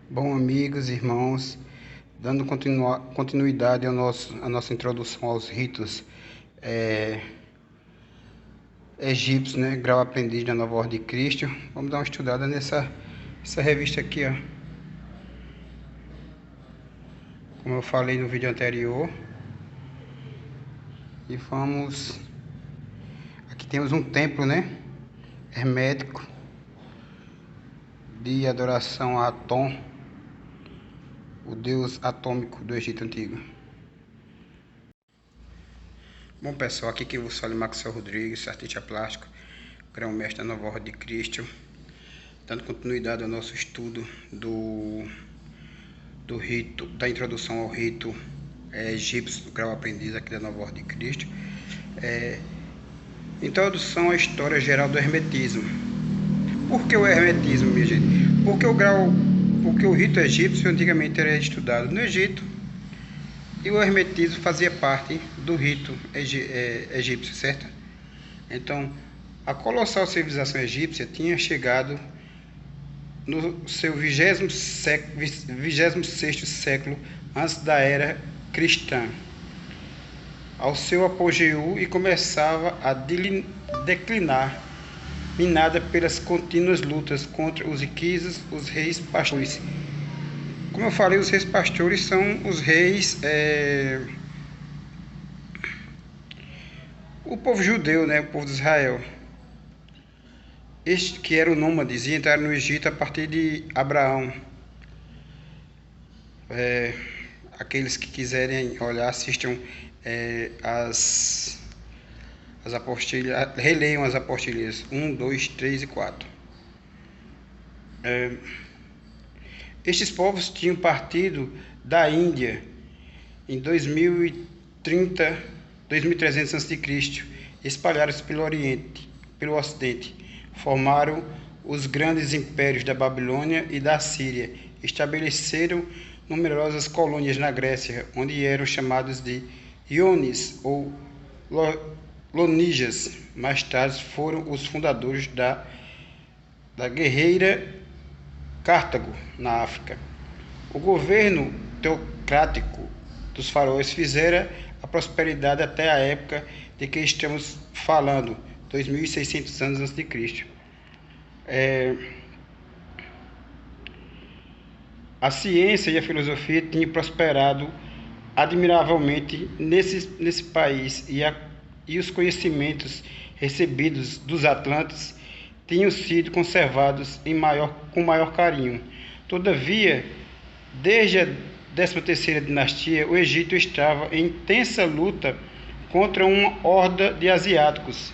Bom, amigos, irmãos, dando continuidade à nossa introdução aos ritos é, egípcios, né? Grau Aprendiz da Nova Ordem de Cristo. Vamos dar uma estudada essa revista aqui, ó. Como eu falei no vídeo anterior. E vamos... Aqui temos um templo, né? Hermético de adoração a Atom, o deus atômico do Egito Antigo. Bom, pessoal, aqui quem vos fala é Maxwell Rodrigues, artista plástico, grão-mestre da Nova Ordem de Cristo, dando continuidade ao nosso estudo do rito, da introdução ao rito egípcio, do grau aprendiz aqui da Nova Ordem de Cristo. Introdução à história geral do hermetismo. Por que o hermetismo, minha gente? Porque o rito egípcio antigamente era estudado no Egito, e o hermetismo fazia parte do rito egípcio, certo? Então, a colossal civilização egípcia tinha chegado no seu 26º século antes da era cristã, ao seu apogeu, e começava a declinar, minada pelas contínuas lutas contra os iquisos, os reis pastores. Como eu falei, os reis pastores são os reis, o povo judeu, né, o povo de Israel. Este que era o nômades e entraram no Egito a partir de Abraão. Aqueles que quiserem olhar, assistam as apostilhas, releiam as apostilhas 1, 2, 3 e 4. Estes povos tinham partido da Índia em 2300 a.C., espalharam-se pelo Oriente, pelo Ocidente, formaram os grandes impérios da Babilônia e da Síria, estabeleceram numerosas colônias na Grécia, onde eram chamados de Iones ou Lonígias. Mais tarde foram os fundadores da guerreira Cartago, na África. O governo teocrático dos faraós fizera a prosperidade até a época de que estamos falando, 2600 anos antes de Cristo. A ciência e a filosofia tinham prosperado admiravelmente nesse país, e os conhecimentos recebidos dos atlantes tinham sido conservados com maior carinho. Todavia, desde a 13ª dinastia, o Egito estava em intensa luta contra uma horda de asiáticos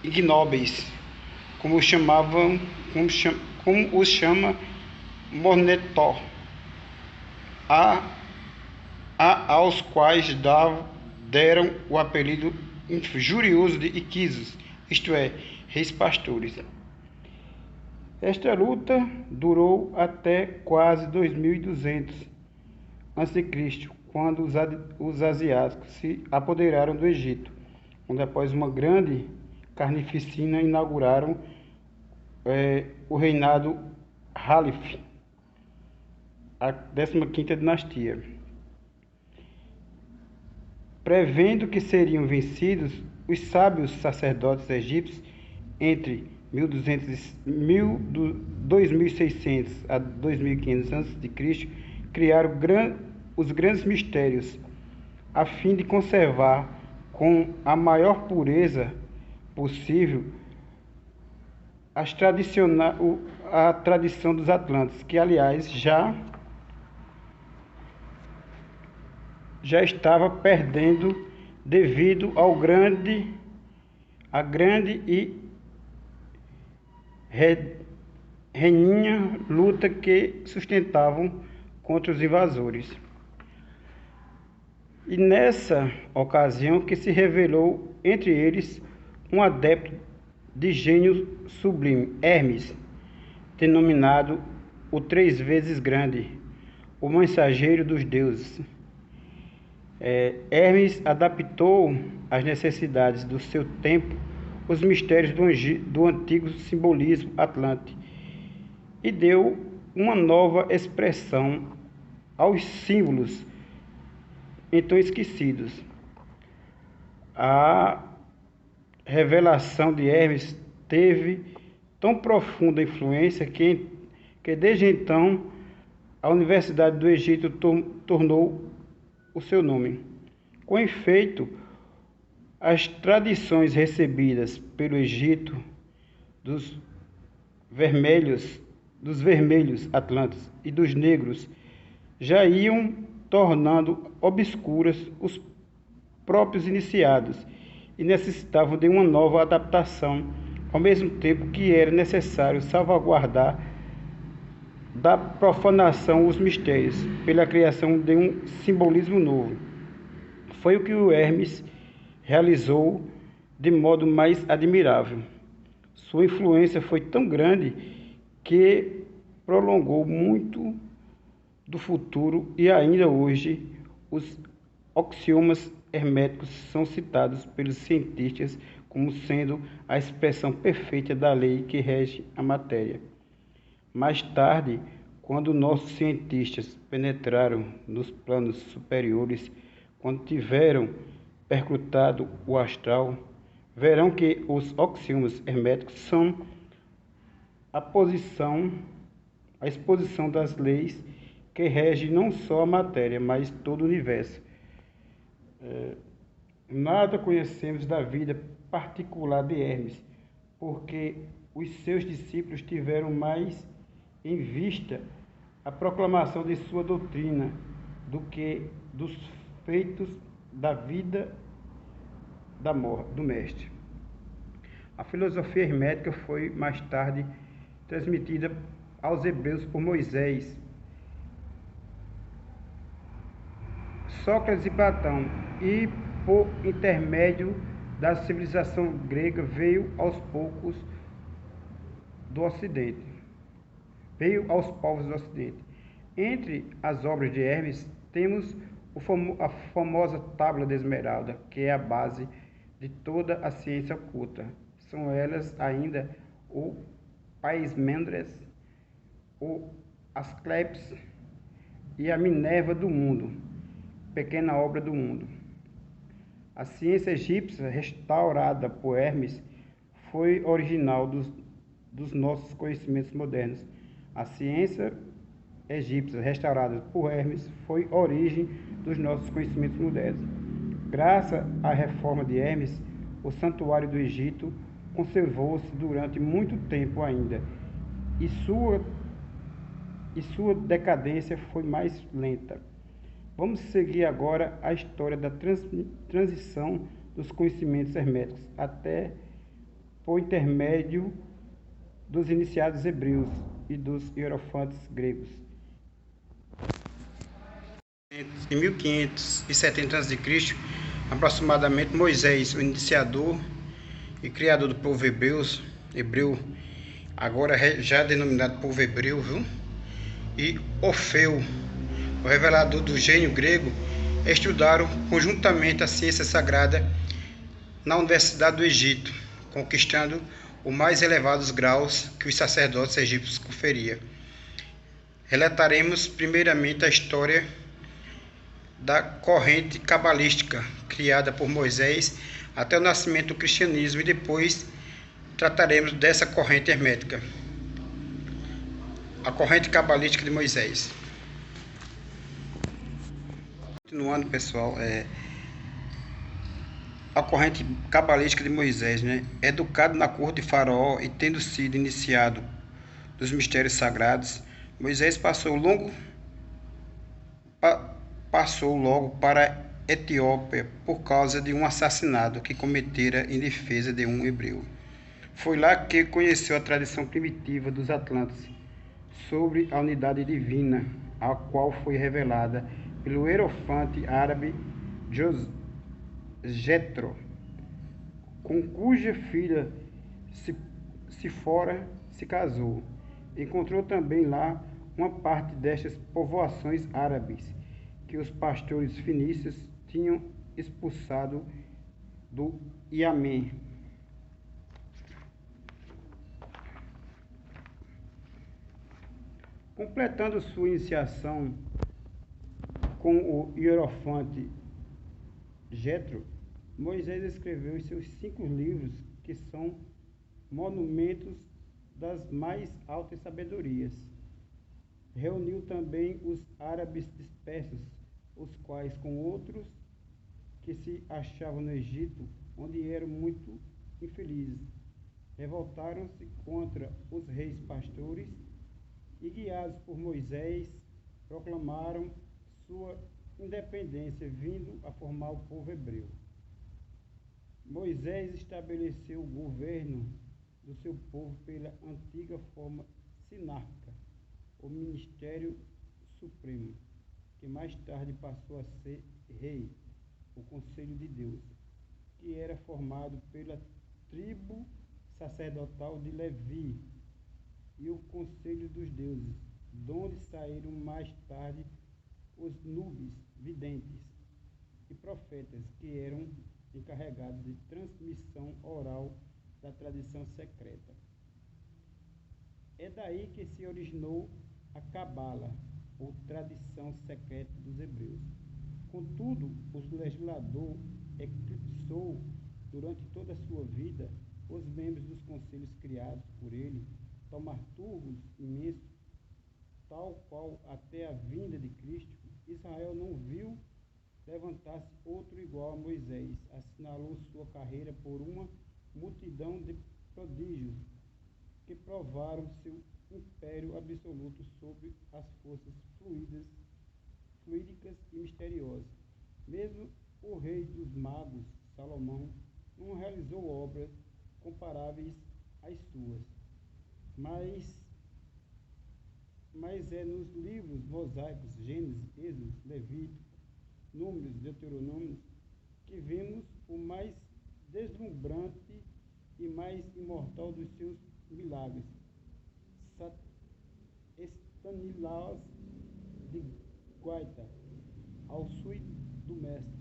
ignóbeis, como os chama Monetor, aos quais deram o apelido injurioso de iquisos, isto é, reis pastores. Esta luta durou até quase 2200 a.C., quando os asiáticos se apoderaram do Egito, onde, após uma grande carnificina, inauguraram o reinado Halif, a 15ª dinastia. Prevendo que seriam vencidos, os sábios sacerdotes egípcios, entre 2600 a 2500 a.C., criaram os grandes mistérios, a fim de conservar com a maior pureza possível a tradição dos Atlantes, que, aliás, já estava perdendo devido à grande e renhida luta que sustentavam contra os invasores. E nessa ocasião que se revelou entre eles um adepto de gênio sublime, Hermes, denominado o 3 vezes grande, o mensageiro dos deuses. Hermes adaptou às necessidades do seu tempo os mistérios do antigo simbolismo atlante, e deu uma nova expressão aos símbolos então esquecidos. A revelação de Hermes teve tão profunda influência que desde então a Universidade do Egito tornou o seu nome. Com efeito, as tradições recebidas pelo Egito dos vermelhos atlantes e dos negros já iam tornando obscuras os próprios iniciados e necessitavam de uma nova adaptação, ao mesmo tempo que era necessário salvaguardar da profanação os mistérios, pela criação de um simbolismo novo. Foi o que o Hermes realizou de modo mais admirável. Sua influência foi tão grande que prolongou muito do futuro e ainda hoje os axiomas herméticos são citados pelos cientistas como sendo a expressão perfeita da lei que rege a matéria. Mais tarde, quando nossos cientistas penetraram nos planos superiores, quando tiveram perscrutado o astral, verão que os axiomas herméticos são a exposição das leis que regem não só a matéria, mas todo o universo. Nada conhecemos da vida particular de Hermes, porque os seus discípulos tiveram mais em vista a proclamação de sua doutrina do que dos feitos da vida do mestre. A filosofia hermética foi mais tarde transmitida aos hebreus por Moisés, Sócrates e Platão, e por intermédio da civilização grega veio aos povos do Ocidente. Entre as obras de Hermes temos a famosa Tábua de Esmeralda, que é a base de toda a ciência oculta. São elas ainda o Paismêndres, o Asclepios e a Minerva do mundo, pequena obra do mundo. A ciência egípcia, restaurada por Hermes, foi original dos nossos conhecimentos modernos. A ciência egípcia, restaurada por Hermes, foi origem dos nossos conhecimentos modernos. Graças à reforma de Hermes, o santuário do Egito conservou-se durante muito tempo ainda, e sua decadência foi mais lenta. Vamos seguir agora a história da transição dos conhecimentos herméticos até por intermédio dos iniciados hebreus e dos hierofantes gregos. Em 1570 a.C., aproximadamente, Moisés, o iniciador e criador do povo hebreu, agora já denominado povo hebreu, e Orfeu, o revelador do gênio grego, estudaram conjuntamente a ciência sagrada na Universidade do Egito, conquistando os mais elevados graus que os sacerdotes egípcios conferiam. Relataremos primeiramente a história da corrente cabalística criada por Moisés até o nascimento do cristianismo e depois trataremos dessa corrente hermética, a corrente cabalística de Moisés. Continuando, pessoal, a corrente cabalística de Moisés, educado na corte de Faraó e tendo sido iniciado dos mistérios sagrados, Moisés passou logo para a Etiópia por causa de um assassinato que cometera em defesa de um hebreu. Foi lá que conheceu a tradição primitiva dos Atlantes sobre a unidade divina, a qual foi revelada pelo hierofante árabe Jetro, com cuja filha Sifora se casou. Encontrou também lá uma parte destas povoações árabes que os pastores fenícios tinham expulsado do Iêmen. Completando sua iniciação com o hierofante Jetro, Moisés escreveu os seus 5 livros, que são monumentos das mais altas sabedorias. Reuniu também os árabes dispersos, os quais, com outros que se achavam no Egito, onde eram muito infelizes, revoltaram-se contra os reis pastores e, guiados por Moisés, proclamaram sua independência, vindo a formar o povo hebreu. Moisés estabeleceu o governo do seu povo pela antiga forma sinárquica, o ministério supremo, que mais tarde passou a ser rei, o Conselho de Deus, que era formado pela tribo sacerdotal de Levi, e o Conselho dos Deuses, donde saíram mais tarde os nubes, videntes e profetas, que eram encarregados de transmissão oral da tradição secreta. É daí que se originou a Cabala, ou tradição secreta dos hebreus. Contudo, o legislador eclipsou durante toda a sua vida os membros dos conselhos criados por ele, taumaturgos imensos, tal qual até a vinda de Cristo, Israel não viu levantar-se outro igual a Moisés. Assinalou sua carreira por uma multidão de prodígios que provaram seu império absoluto sobre as forças fluídicas e misteriosas. Mesmo o rei dos magos, Salomão, não realizou obras comparáveis às suas, mas é nos livros mosaicos, Gênesis, Êxodo, Levítico, Números, Deuteronômio, que vemos o mais deslumbrante e mais imortal dos seus milagres, Stanislas de Guaita, ao sul do mestre.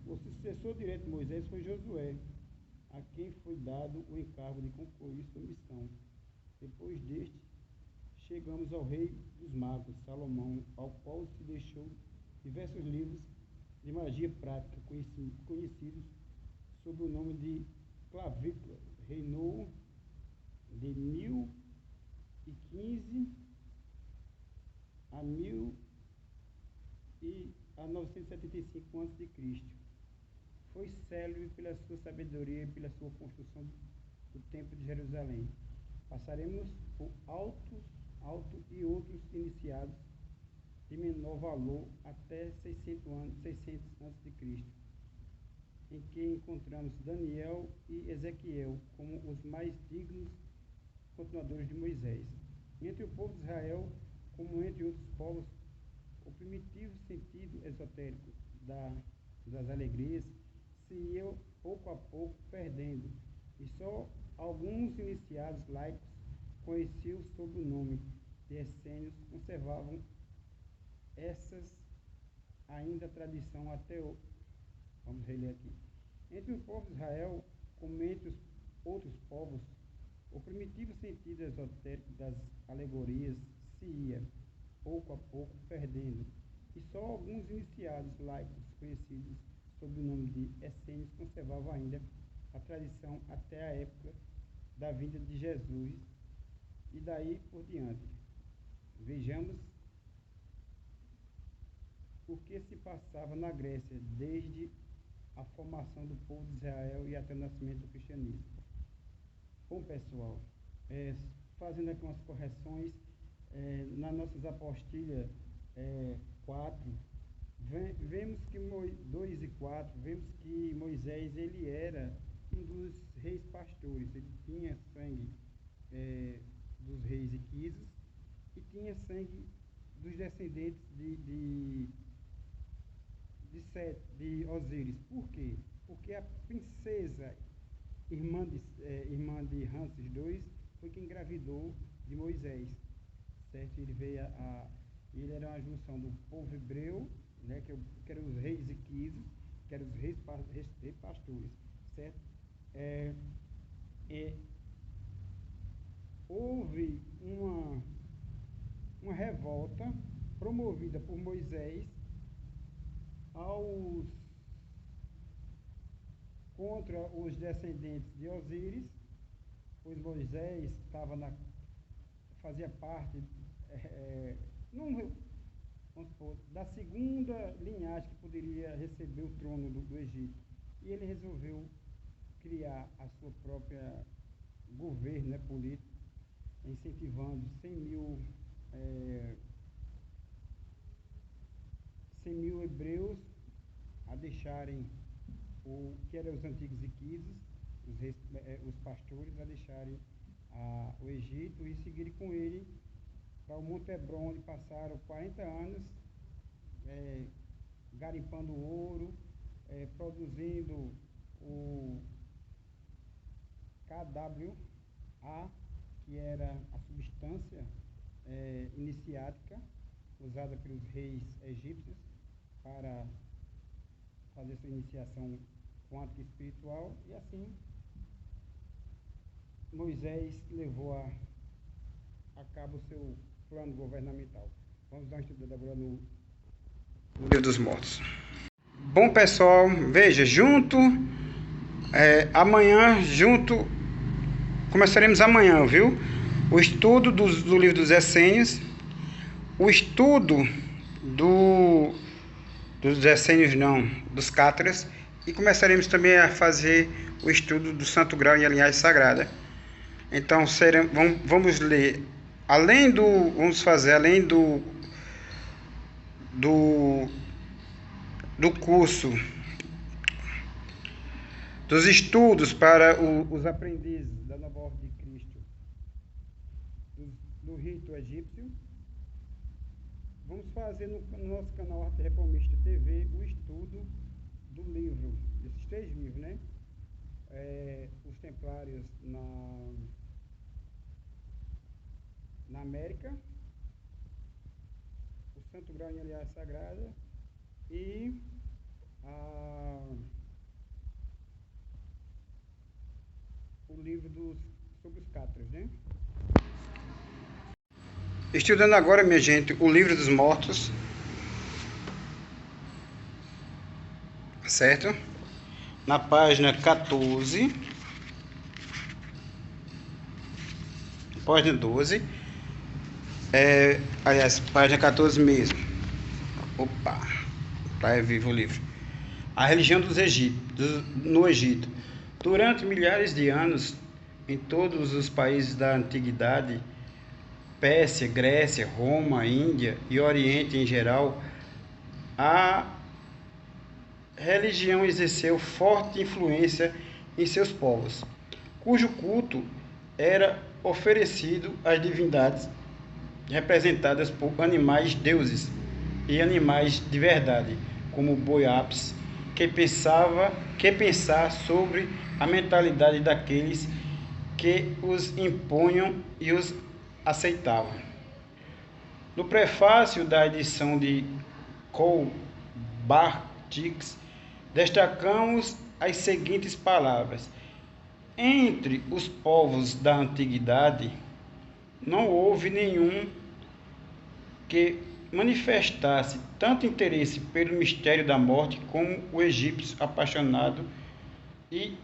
O sucessor direto de Moisés foi Josué, a quem foi dado o encargo de concluir sua missão. Depois deste, chegamos ao rei dos magos, Salomão, ao qual se deixou diversos livros de magia prática, conhecidos sob o nome de Clavícula. Reinou de 1015 a 975 a.C. Foi célebre pela sua sabedoria e pela sua construção do Templo de Jerusalém. Passaremos por alto e outros iniciados de menor valor até 600 a.C., em que encontramos Daniel e Ezequiel como os mais dignos continuadores de Moisés. Entre o povo de Israel, como entre outros povos, o primitivo sentido esotérico das alegrias se ia pouco a pouco perdendo, e só alguns iniciados laicos, conhecidos sob o nome de essênios, conservavam essas ainda tradição até hoje. Vamos reler aqui. Entre o povo de Israel, como entre os outros povos, o primitivo sentido esotérico das alegorias se ia, pouco a pouco, perdendo, e só alguns iniciados laicos, conhecidos sob o nome de essênios, conservavam ainda a tradição até a época da vinda de Jesus e daí por diante. Vejamos o que se passava na Grécia desde a formação do povo de Israel e até o nascimento do cristianismo. Bom, pessoal, fazendo aqui umas correções, nas nossas apostilhas 4, vemos que 2 e 4, vemos que Moisés ele era um dos reis pastores, ele tinha sangue dos reis Iquisos e tinha sangue dos descendentes de Osíris. Por quê? Porque a princesa, irmã de Ramses II, foi quem engravidou de Moisés, certo? Ele era uma junção do povo hebreu, né, que eram os reis Iquisos, que eram os reis pastores, certo? Houve uma revolta promovida por Moisés contra os descendentes de Osíris, pois Moisés fazia parte não, vamos supor, da segunda linhagem que poderia receber o trono do Egito. E ele resolveu criar a sua própria governo, né, político, incentivando 100 mil hebreus a deixarem o que eram os antigos Iquisos, os pastores, a deixarem o Egito e seguirem com ele para o Monte Hebron, onde passaram 40 anos garimpando ouro, produzindo o KWA, que era a substância iniciática usada pelos reis egípcios para fazer sua iniciação quântica espiritual, e assim Moisés levou a cabo o seu plano governamental. Vamos dar uma estudada agora no Livro dos Mortos. Bom, pessoal, veja, começaremos amanhã, viu? O estudo do livro dos Essênios, o estudo dos Essênios não, dos Cátaras, e começaremos também a fazer o estudo do Santo Grau e a linhagem sagrada. Então, vamos ler, vamos fazer além do curso dos estudos para os aprendizes da nova ordem de Cristo do rito egípcio. Vamos fazer no nosso canal Arte Reformista TV o estudo do livro, desses 3 livros, né? Os Templários na América, o Santo Grau em Aliança Sagrada e o livro sobre os Cátaros, né? Estudando agora, minha gente, o Livro dos Mortos, certo? Na página 14, página 12, aliás, página 14 mesmo. Opa, para vivo o livro. A religião no Egito. Durante milhares de anos, em todos os países da antiguidade, Pérsia, Grécia, Roma, Índia e Oriente em geral, a religião exerceu forte influência em seus povos, cujo culto era oferecido às divindades representadas por animais deuses e animais de verdade, como o boi Apis, que pensar sobre a mentalidade daqueles que os impunham e os aceitavam. No prefácio da edição de Kohl-Bartix, destacamos as seguintes palavras: entre os povos da antiguidade, não houve nenhum que manifestasse tanto interesse pelo mistério da morte como o egípcio apaixonado e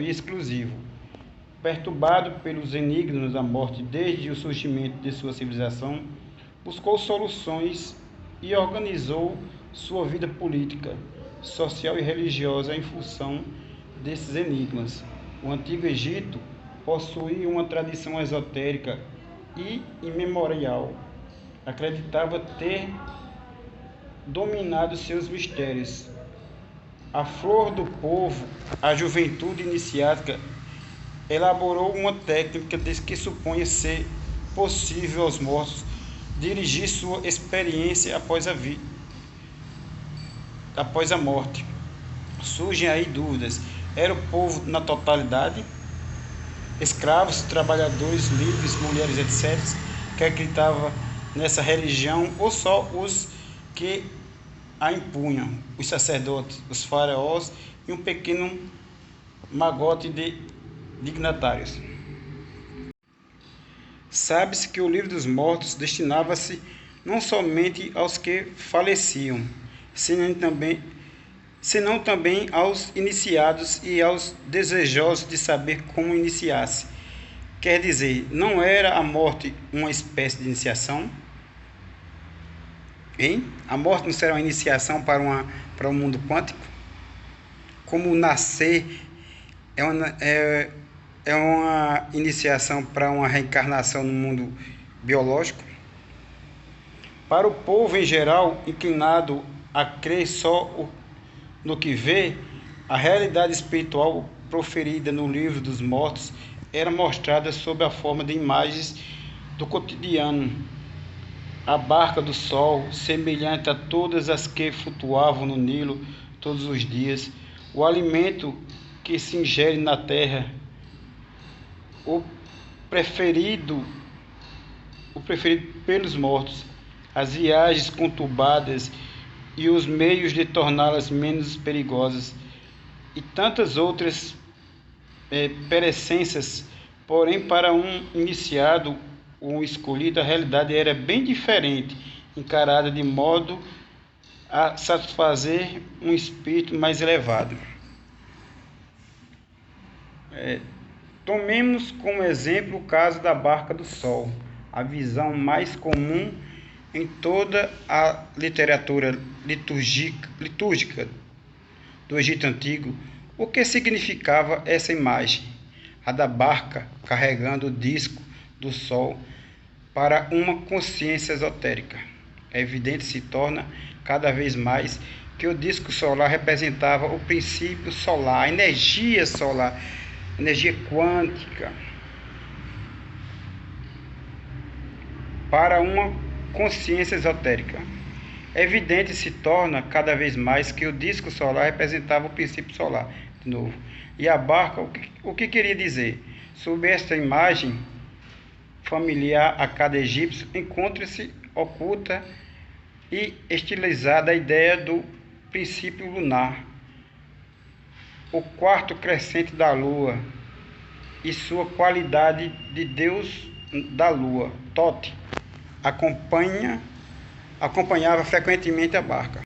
exclusivo. Perturbado pelos enigmas da morte desde o surgimento de sua civilização, buscou soluções e organizou sua vida política, social e religiosa em função desses enigmas. O Antigo Egito possuía uma tradição esotérica e imemorial. Acreditava ter dominado seus mistérios. A flor do povo, a juventude iniciática, elaborou uma técnica que supõe ser possível aos mortos dirigir sua experiência após a morte. Surgem aí dúvidas: era o povo na totalidade, escravos, trabalhadores, livres, mulheres, etc., que acreditavam nessa religião, ou só os que a impunham, os sacerdotes, os faraós e um pequeno magote de dignatários? Sabe-se que o livro dos mortos destinava-se não somente aos que faleciam, senão também aos iniciados e aos desejosos de saber como iniciar-se. Quer dizer, não era a morte uma espécie de iniciação? Hein? A morte não será uma iniciação para um mundo quântico? Como nascer é uma iniciação para uma reencarnação no mundo biológico? Para o povo em geral, inclinado a crer só no que vê, a realidade espiritual proferida no livro dos mortos era mostrada sob a forma de imagens do cotidiano. A barca do sol, semelhante a todas as que flutuavam no Nilo todos os dias, o alimento que se ingere na terra, o preferido pelos mortos, as viagens conturbadas e os meios de torná-las menos perigosas, e tantas outras perecências. Porém, para um iniciado ou escolhido, a realidade era bem diferente, encarada de modo a satisfazer um espírito mais elevado. Tomemos como exemplo o caso da barca do sol, a visão mais comum em toda a literatura litúrgica do Egito Antigo. O que significava essa imagem? A da barca carregando o disco do sol para uma consciência esotérica. É evidente se torna cada vez mais que o disco solar representava o princípio solar, a energia solar, energia quântica, para uma consciência esotérica. É evidente se torna cada vez mais que o disco solar representava o princípio solar, de novo. E a barca, o que queria dizer? Sob esta imagem familiar a cada egípcio, encontra-se oculta e estilizada a ideia do princípio lunar, o quarto crescente da lua e sua qualidade de deus da lua, Tote, acompanhava frequentemente a barca.